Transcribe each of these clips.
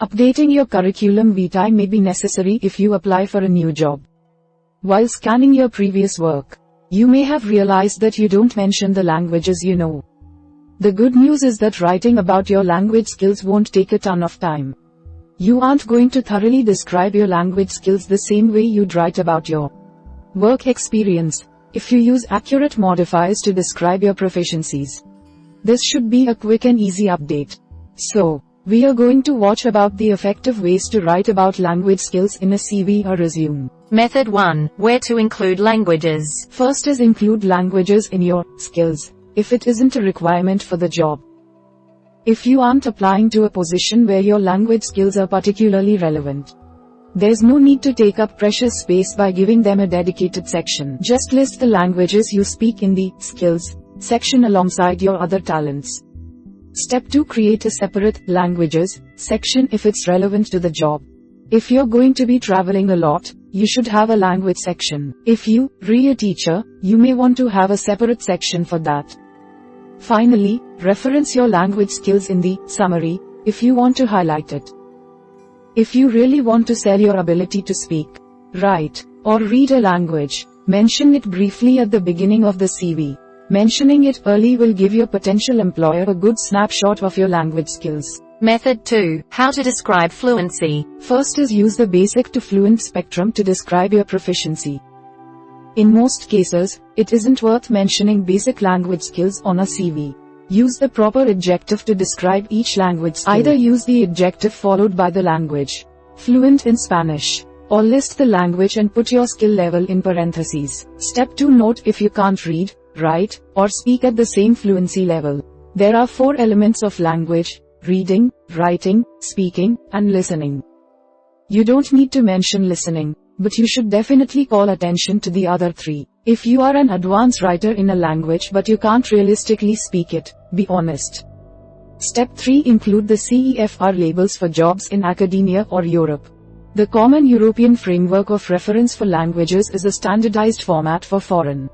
Updating your curriculum vitae may be necessary if you apply for a new job. While scanning your previous work, you may have realized that you don't mention the languages you know. The good news is that writing about your language skills won't take a ton of time. You aren't going to thoroughly describe your language skills the same way you'd write about your work experience, if you use accurate modifiers to describe your proficiencies. This should be a quick and easy update. So, we are going to watch about the effective ways to write about language skills in a CV or resume. Method 1. Where to include languages. First is include languages in your skills, if it isn't a requirement for the job. If you aren't applying to a position where your language skills are particularly relevant, there's no need to take up precious space by giving them a dedicated section. Just list the languages you speak in the skills section alongside your other talents. Step 2. Create a separate languages section if it's relevant to the job. If you're going to be traveling a lot, you should have a language section. If you're a teacher, you may want to have a separate section for that. Finally, reference your language skills in the summary, if you want to highlight it. If you really want to sell your ability to speak, write, or read a language, mention it briefly at the beginning of the CV. Mentioning it early will give your potential employer a good snapshot of your language skills. Method 2. How to describe fluency. First is use the basic to fluent spectrum to describe your proficiency. In most cases, it isn't worth mentioning basic language skills on a CV. Use the proper adjective to describe each language skill. Either use the adjective followed by the language, fluent in Spanish, or list the language and put your skill level in parentheses. Step 2. Note if you can't read, write, or speak at the same fluency level. There are 4 elements of language: reading, writing, speaking, and listening. You don't need to mention listening, but you should definitely call attention to the other 3. If you are an advanced writer in a language but you can't realistically speak it, be honest. Step 3. Include the CEFR labels for jobs in academia or Europe. The Common European Framework of Reference for Languages is a standardized format for foreign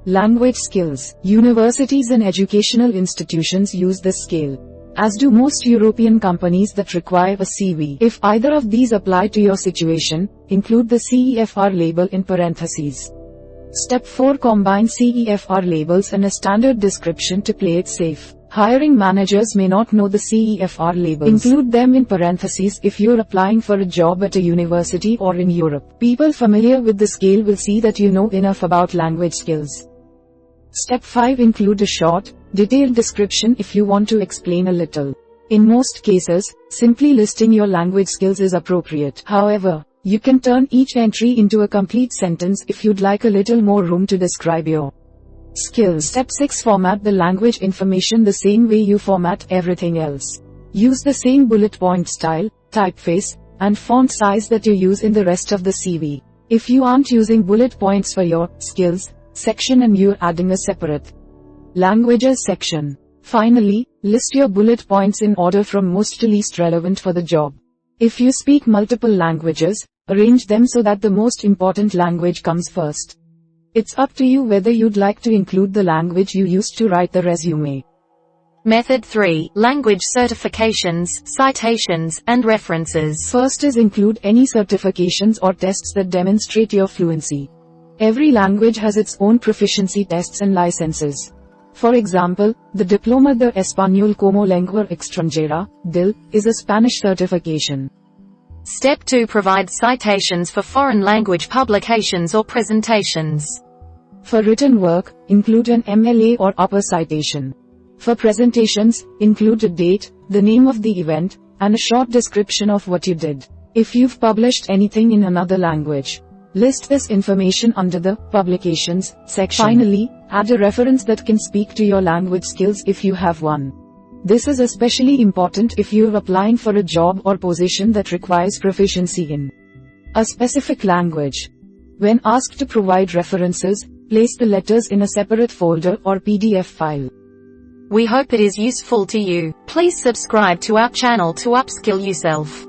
language skills. Universities and educational institutions use this scale, as do most European companies that require a CV. If either of these apply to your situation, include the CEFR label in parentheses. Step 4. Combine CEFR labels and a standard description to play it safe. Hiring managers may not know the CEFR labels. Include them in parentheses if you're applying for a job at a university or in Europe. People familiar with the scale will see that you know enough about language skills. Step 5. Include a short, detailed description if you want to explain a little. In most cases, simply listing your language skills is appropriate. However, you can turn each entry into a complete sentence if you'd like a little more room to describe your skills. Step 6. Format the language information the same way you format everything else. Use the same bullet point style, typeface, and font size that you use in the rest of the CV. If you aren't using bullet points for your skills section and you're adding a separate languages section, finally, list your bullet points in order from most to least relevant for the job. If you speak multiple languages, arrange them so that the most important language comes first. It's up to you whether you'd like to include the language you used to write the resume. Method 3. Language certifications, citations, and references. First is include any certifications or tests that demonstrate your fluency. Every language has its own proficiency tests and licenses. For example, the Diploma de Español como Lengua Extranjera, DIL, is a Spanish certification. Step 2. Provide citations for foreign language publications or presentations. For written work, include an MLA or upper citation. For presentations, include a date, the name of the event, and a short description of what you did. If you've published anything in another language, list this information under the Publications section. Finally, add a reference that can speak to your language skills if you have one. This is especially important if you're applying for a job or position that requires proficiency in a specific language. When asked to provide references, place the letters in a separate folder or PDF file. We hope it is useful to you. Please subscribe to our channel to upskill yourself.